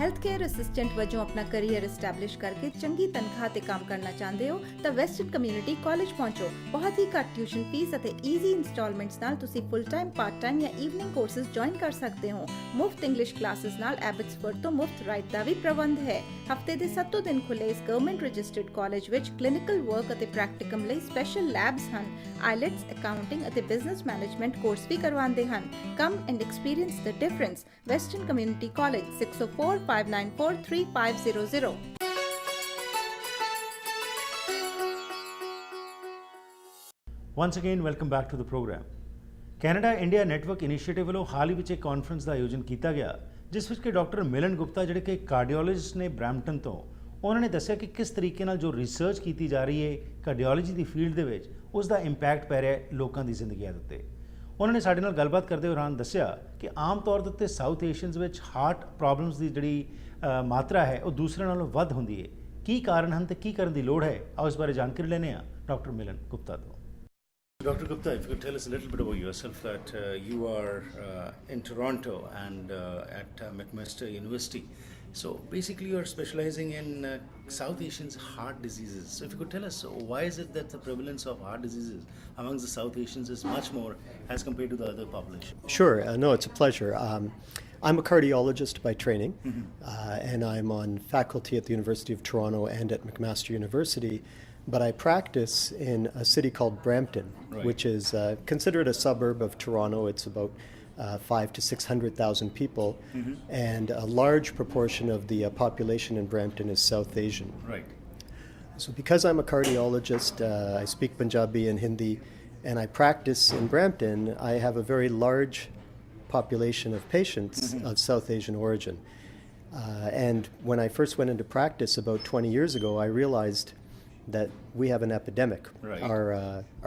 Health care assistant ਵਜੋਂ ਆਪਣਾ career establish ਕਰਕੇ ਚੰਗੀ ਤਨਖਾਹ ਤੇ ਕੰਮ ਕਰਨਾ ਚਾਹੁੰਦੇ ਹੋ ਤਾਂ ਵੈਸਟਰਨ ਕਮਿਊਨਿਟੀ ਕਾਲਜ ਪਹੁੰਚੋ। ਬਹੁਤ ਹੀ ਘੱਟ ਟਿਊਸ਼ਨ ਫੀਸ ਅਤੇ ਈਜ਼ੀ ਇੰਸਟਾਲਮੈਂਟਸ ਨਾਲ ਤੁਸੀਂ ਫੁੱਲ ਟਾਈਮ, ਪਾਰਟ ਟਾਈਮ ਜਾਂ ਈਵਨਿੰਗ ਕੋਰਸਸ ਜੁਆਇਨ ਕਰ ਸਕਦੇ ਹੋ। ਮੁਫਤ ਇੰਗਲਿਸ਼ ਕਲਾਸਿਸ ਨਾਲ ਐਬਟਸਫੋਰਡ ਤੋਂ ਮੁਫਤ ਰਾਈਡ ਦਾ ਵੀ ਪ੍ਰਬੰਧ ਹੈ। ਹਫਤੇ ਦੇ 7 ਦਿਨ ਖੁੱਲੇ ਇਸ ਗਵਰਨਮੈਂਟ ਰਜਿਸਟਰਡ ਕਾਲਜ ਵਿੱਚ ਕਲੀਨਿਕਲ ਵਰਕ ਅਤੇ ਪ੍ਰੈਕਟੀਕਮ ਲਈ ਸਪੈਸ਼ਲ ਲੈਬਸ ਹਨ। ਆਈਲੈਟਸ, ਅਕਾਊਂਟਿੰਗ ਅਤੇ ਬਿਜ਼ਨਸ ਮੈਨੇਜਮੈਂਟ ਕੋਰਸ ਵੀ ਕਰਵਾਉਂਦੇ ਹਨ। Come and experience the difference. Western community college 604-594-3500। Once again, welcome back to the program. Canada India network initiative ਵੱਲੋਂ ਹਾਲ ਹੀ ਵਿੱਚ ਇੱਕ ਕਾਨਫਰੰਸ ਦਾ ਆਯੋਜਨ ਕੀਤਾ ਗਿਆ, ਜਿਸ ਵਿੱਚ ਕਿ ਡਾਕਟਰ ਮਿਲਨ ਗੁਪਤਾ ਜਿਹੜੇ ਕਿ ਕਾਰਡੀਓਲੋਜਿਸਟ ਨੇ ਬਰੈਂਪਟਨ ਤੋਂ, ਉਹਨਾਂ ਨੇ ਦੱਸਿਆ ਕਿ ਕਿਸ ਤਰੀਕੇ ਨਾਲ ਜੋ ਰਿਸਰਚ ਕੀਤੀ ਜਾ ਰਹੀ ਹੈ ਕਾਰਡੀਓਲੋਜੀ ਦੀ ਫੀਲਡ ਦੇ ਵਿੱਚ, ਉਸ ਦਾ ਇੰਪੈਕਟ ਪੈ ਰਿਹਾ ਹੈ ਲੋਕਾਂ ਦੀ ਜ਼ਿੰਦਗੀਆਂ ਦੇ ਉੱਤੇ। ਉਹਨਾਂ ਨੇ ਸਾਡੇ ਨਾਲ ਗੱਲਬਾਤ ਕਰਦੇ ਦੌਰਾਨ ਦੱਸਿਆ ਕਿ ਆਮ ਤੌਰ ਦੇ ਉੱਤੇ ਸਾਊਥ ਏਸ਼ੀਅਨਸ ਵਿੱਚ ਹਾਰਟ ਪ੍ਰੋਬਲਮਸ ਦੀ ਜਿਹੜੀ ਮਾਤਰਾ ਹੈ ਉਹ ਦੂਸਰੇ ਨਾਲੋਂ ਵੱਧ ਹੁੰਦੀ ਹੈ। ਕੀ ਕਾਰਨ ਹਨ ਤੇ ਕੀ ਕਰਨ ਦੀ ਲੋੜ ਹੈ, ਆਓ ਇਸ ਬਾਰੇ ਜਾਣਕਾਰੀ ਲੈਂਦੇ ਹਾਂ ਡਾਕਟਰ ਮਿਲਨ ਗੁਪਤਾ ਤੋਂ। Dr. Gupta, if you could tell us a little bit about yourself, that you are in Toronto and at McMaster University. So basically you are specializing in South Asians' heart diseases. So if you could tell us, why is it that the prevalence of heart diseases amongst the South Asians is much more as compared to the other population? Sure, no, it's a pleasure. I'm a cardiologist by training, and I'm on faculty at the University of Toronto and at McMaster University. But I practice in a city called Brampton, right, which is considered a suburb of Toronto. It's about 500,000 to 600,000 people, and a large proportion of the population in Brampton is South Asian. Right. So because I'm a cardiologist, I speak Punjabi and Hindi, and I practice in Brampton, I have a very large population of patients of South Asian origin. And when I first went into practice about 20 years ago, I realized that we have an epidemic. Right.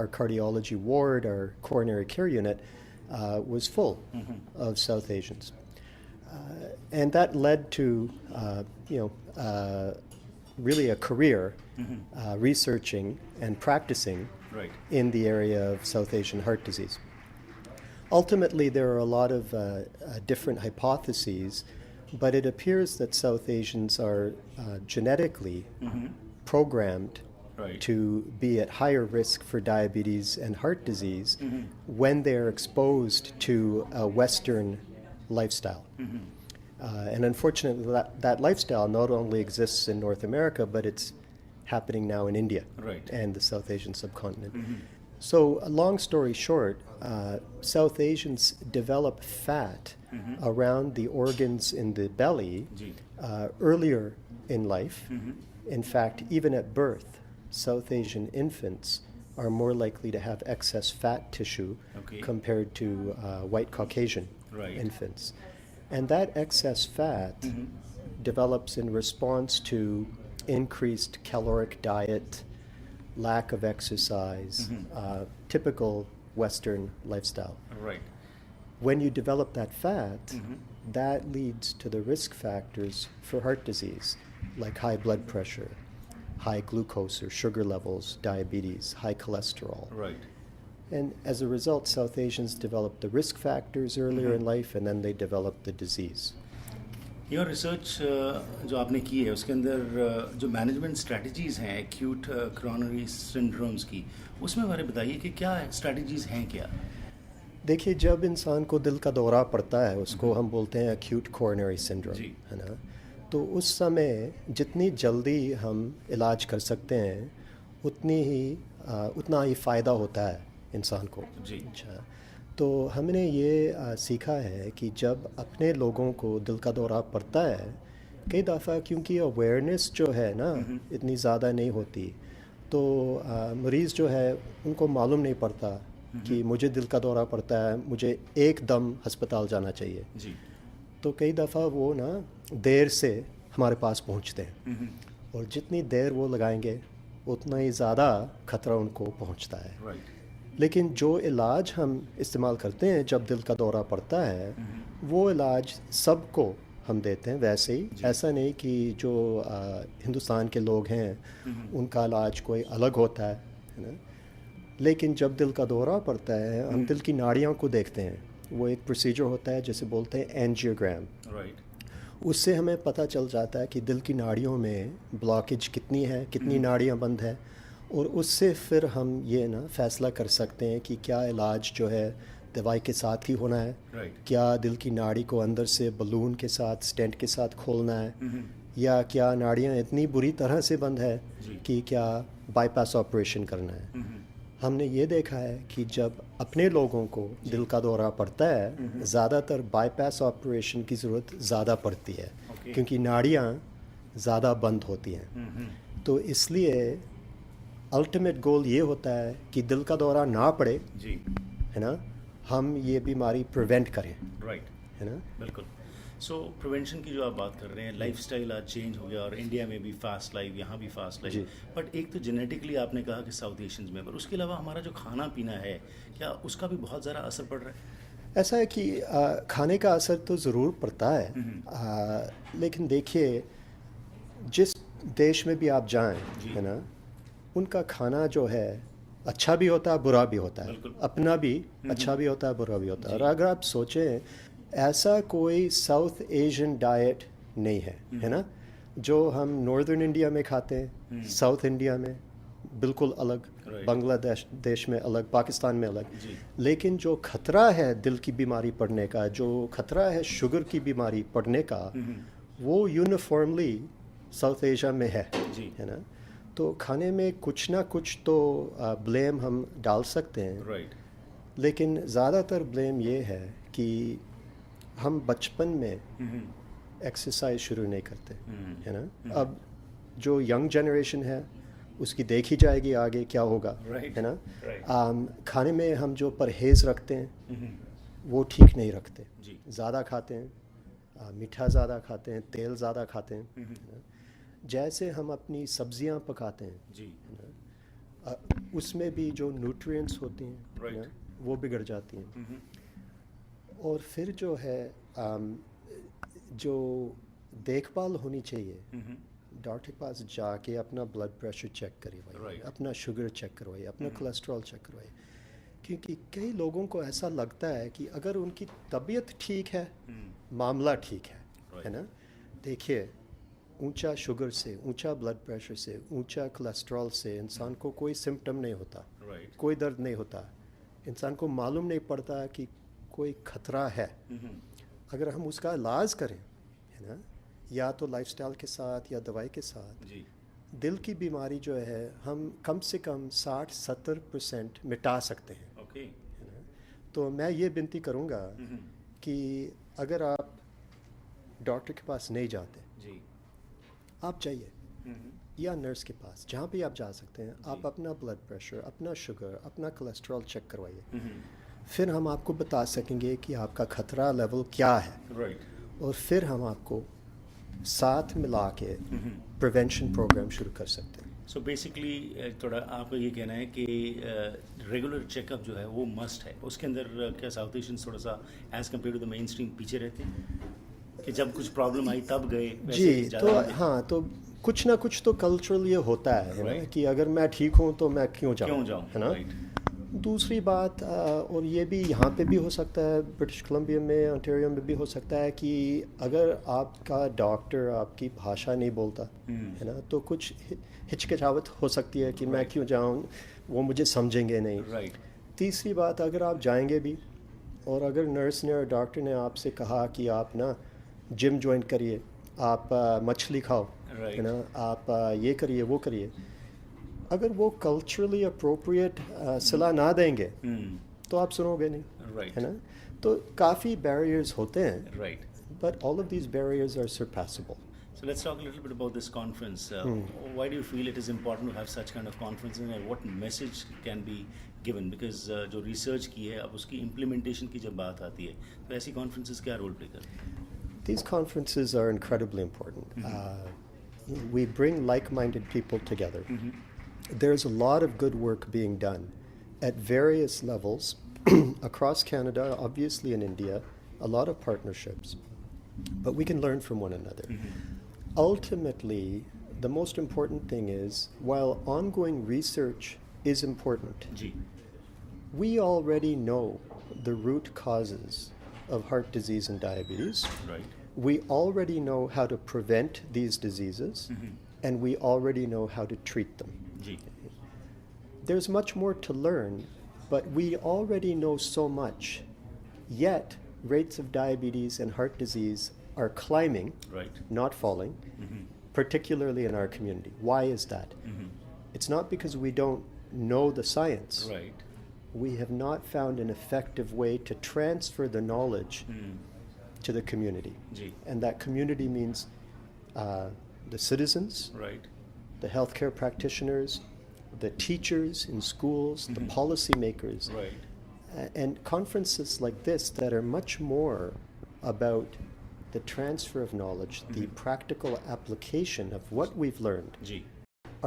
Our cardiology ward, our coronary care unit was full of South Asians. And that led to, really a career researching and practicing Right. in the area of South Asian heart disease. Ultimately, there are a lot of different hypotheses, but it appears that South Asians are genetically programmed Right. to be at higher risk for diabetes and heart disease when they're exposed to a Western lifestyle. And unfortunately, that lifestyle not only exists in North America, but it's happening now in India, Right. and the South Asian subcontinent. So, a long story short, South Asians develop fat around the organs in the belly earlier in life. In fact, even at birth, South Asian infants are more likely to have excess fat tissue compared to white Caucasian infants. And that excess fat develops in response to increased caloric diet, lack of exercise, typical Western lifestyle. Right. When you develop that fat, that leads to the risk factors for heart disease, like high blood pressure, high glucose or sugar levels, diabetes, high cholesterol. Right. And as a result, South Asians develop the risk factors earlier in life, and then they develop the disease. Your research जो आपने की है उसके अंदर जो management strategies हैं acute coronary syndromes की, उसमें हमारे बताइए कि क्या स्ट्रेटजीज़ हैं क्या? देखिए, जब इंसान को दिल का दौरा पड़ता है, उसको हम बोलते हैं acute coronary syndrome, है ना? तो उस समय जितनी जल्दी हम इलाज कर सकते हैं उतना ही फ़ायदा होता है इंसान को। अच्छा, तो हमने ये सीखा है कि जब अपने लोगों को दिल का दौरा पड़ता है, कई दफ़ा क्योंकि अवेयरनेस जो है ना इतनी ज़्यादा नहीं होती, तो मरीज़ जो है उनको मालूम नहीं पड़ता कि मुझे दिल का दौरा पड़ता है, मुझे एकदम अस्पताल जाना चाहिए। तो कई दफ़ा वो ना देर से हमारे पास पहुंचते हैं, और जितनी देर वो लगाएंगे उतना ही ज़्यादा ख़तरा उनको पहुंचता है। Right. लेकिन जो इलाज हम इस्तेमाल करते हैं जब दिल का दौरा पड़ता है, वो इलाज सबको हम देते हैं वैसे ही। ऐसा नहीं कि जो हिंदुस्तान के लोग हैं उनका इलाज कोई अलग होता है ना। लेकिन जब दिल का दौरा पड़ता है, हम दिल की नाड़ियों को देखते हैं। वो एक प्रोसीजर होता है जिसे बोलते हैं एंजियोग्राम। Right. उससे हमें पता चल जाता है कि दिल की नाड़ियों में ब्लॉकेज कितनी है, कितनी नाड़ियाँ बंद है, और उससे फिर हम ये ना फैसला कर सकते हैं कि क्या इलाज जो है दवाई के साथ ही होना है, क्या दिल की नाड़ी को अंदर से बलून के साथ, स्टेंट के साथ खोलना है, या क्या नाड़ियाँ इतनी बुरी तरह से बंद है कि क्या बाईपास ऑपरेशन करना है। हमने ये देखा है कि जब अपने लोगों को दिल का दौरा पड़ता है, ज़्यादातर बाईपास ऑपरेशन की ज़रूरत ज़्यादा पड़ती है, क्योंकि नाड़ियाँ ज़्यादा बंद होती हैं। तो इसलिए अल्टीमेट गोल ये होता है कि दिल का दौरा ना पड़े, है ना, हम ये बीमारी प्रिवेंट करें, है ना। बिल्कुल। सो प्रिवेंशन की जो आप बात कर रहे हैं, लाइफस्टाइल आज चेंज हो गया और इंडिया में भी फास्ट लाइफ, यहाँ भी फास्ट लाइफ, बट एक तो जेनेटिकली आपने कहा कि साउथ एशियंस में, पर उसके अलावा हमारा जो खाना पीना है, क्या उसका भी बहुत ज़्यादा असर पड़ रहा है? ऐसा है कि खाने का असर तो ज़रूर पड़ता है, लेकिन देखिए जिस देश में भी आप जाएं, है ना, उनका खाना जो है अच्छा भी होता है, बुरा भी होता है, अपना भी अच्छा भी होता है, बुरा भी होता है। और अगर आप सोचें, ऐसा कोई साउथ एशियन डाइट नहीं है, है ना, जो हम नॉर्दर्न इंडिया में खाते हैं, साउथ इंडिया में बिल्कुल अलग, बांग्लादेश देश में अलग, पाकिस्तान में अलग। लेकिन जो खतरा है दिल की बीमारी पड़ने का, जो खतरा है शुगर की बीमारी पड़ने का, वो यूनिफॉर्मली साउथ एशिया में है ना। तो खाने में कुछ ना कुछ तो ब्लेम हम डाल सकते हैं, लेकिन ज़्यादातर ब्लेम ये है कि हम बचपन में एक्सरसाइज शुरू नहीं करते, है ना। अब जो यंग जनरेशन है उसकी देखी जाएगी आगे क्या होगा, है ना। खाने में हम जो परहेज़ रखते हैं वो ठीक नहीं रखते, ज़्यादा खाते हैं, मीठा ज़्यादा खाते हैं, तेल ज़्यादा खाते हैं, है ना? जैसे हम अपनी सब्जियां पकाते हैं, है ना, उसमें भी जो न्यूट्रिएंट्स होती हैं, है ना, वो बिगड़ जाती हैं। और फिर जो है जो देखभाल होनी चाहिए, डॉक्टर के पास जाके अपना ब्लड प्रेशर चेक करवाइए, अपना शुगर चेक करवाइए, अपना कोलेस्ट्रॉल चेक करवाइए, क्योंकि कई लोगों को ऐसा लगता है कि अगर उनकी तबीयत ठीक है, मामला ठीक है ना। देखिए, ऊंचा शुगर से, ऊंचा ब्लड प्रेशर से, ऊंचा कोलेस्ट्रॉल से इंसान को कोई सिम्टम नहीं होता, कोई दर्द नहीं होता, इंसान को मालूम नहीं पड़ता कि कोई खतरा है। अगर हम उसका इलाज करें, है ना, या तो लाइफस्टाइल के साथ या दवाई के साथ, दिल की बीमारी जो है हम कम से कम 60-70% मिटा सकते हैं, है ना। तो मैं ये विनती करूँगा कि अगर आप डॉक्टर के पास नहीं जाते, आप जाइए, या नर्स के पास, जहाँ भी आप जा सकते हैं, आप अपना ब्लड प्रेशर, अपना शुगर, अपना कोलेस्ट्रॉल चेक करवाइए। फिर हम आपको बता सकेंगे कि आपका खतरा लेवल क्या है, और फिर हम आपको साथ मिला के प्रिवेंशन प्रोग्राम शुरू कर सकते हैं। सो बेसिकली थोड़ा आपका ये कहना है कि रेगुलर चेकअप जो है वो मस्ट है। उसके अंदर क्या साउथ एशियंस थोड़ा सा as compared to the mainstream पीछे रहते हैं कि जब कुछ प्रॉब्लम आई तब गए? जी, तो हाँ, तो कुछ ना कुछ तो कल्चरल ये होता है ना, कि अगर मैं ठीक हूँ तो मैं क्यों जाऊँ, है ना। दूसरी बात, और ये भी यहाँ पे भी हो सकता है, ब्रिटिश कोलंबिया में, ओंटारियो में भी हो सकता है कि अगर आपका डॉक्टर आपकी भाषा नहीं बोलता, है ना, तो कुछ हिचकिचाहट हो सकती है कि मैं क्यों जाऊँ, वो मुझे समझेंगे नहीं। तीसरी बात, अगर आप जाएंगे भी और अगर नर्स ने और डॉक्टर ने आपसे कहा कि आप ना जिम ज्वाइन करिए, आप मछली खाओ, है ना, आप ये करिए वो करिए, अगर वो कल्चरली अप्रोप्रिएट सलाह ना देंगे तो आप सुनोगे नहीं, है ना। तो काफ़ी बैरियर्स होते हैं, but all of these barriers are surpassable. So let's talk a little bit about this conference. Why do you feel it is important to have such kind of conferences, and what message can be given? Because जो research की है, अब उसकी implementation की जब बात आती है, तो ऐसी conferences क्या role play करती हैं? These conferences are incredibly important. We bring like-minded people together. There's a lot of good work being done at various levels across Canada, obviously in India, a lot of partnerships, but we can learn from one another. Ultimately, the most important thing is, while ongoing research is important, we already know the root causes of heart disease and diabetes. We already know how to prevent these diseases, and we already know how to treat them. जी There's much more to learn, but we already know so much. Yet, rates of diabetes and heart disease are climbing, right not falling, particularly in our community. Why is that? It's not because we don't know the science. right We have not found an effective way to transfer the knowledge to the community. जी And that community means the citizens, right the healthcare practitioners, the teachers in schools, the policymakers, right and conferences like this that are much more about the transfer of knowledge, the practical application of what we've learned, जी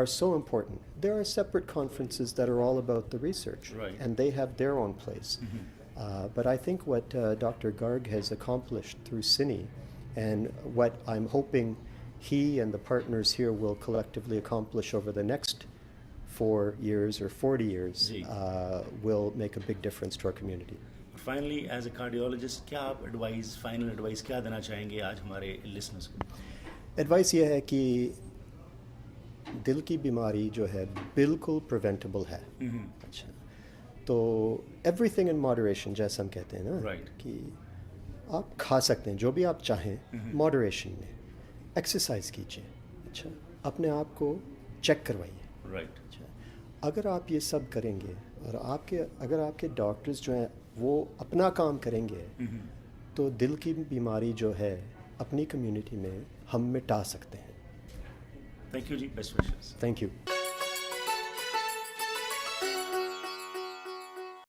are so important. There are separate conferences that are all about the research, Right. and they have their own place. But I think what Dr. Garg has accomplished through CINI, and what I'm hoping he and the partners here will collectively accomplish over the next 4 years or 40 years, जी. will make a big difference to our community. Finally as a cardiologist क्या आप advice final advice क्या देना चाहेंगे आज हमारे listeners को? Advice ये है कि दिल की बीमारी जो है बिल्कुल प्रिवेंटेबल है. अच्छा, तो एवरीथिंग इन मॉडरेशन जैसा हम कहते हैं ना, Right. कि आप खा सकते हैं जो भी आप चाहें मॉडरेशन में. एक्सरसाइज कीजिए. अच्छा, अपने आप को चेक करवाइए. राइट अच्छा, अगर आप ये सब करेंगे और अगर आपके डॉक्टर्स जो हैं वो अपना काम करेंगे, तो दिल की बीमारी जो है अपनी कम्युनिटी में हम मिटा सकते हैं. थैंक यू जी, बेस्ट विशेस. Thank you.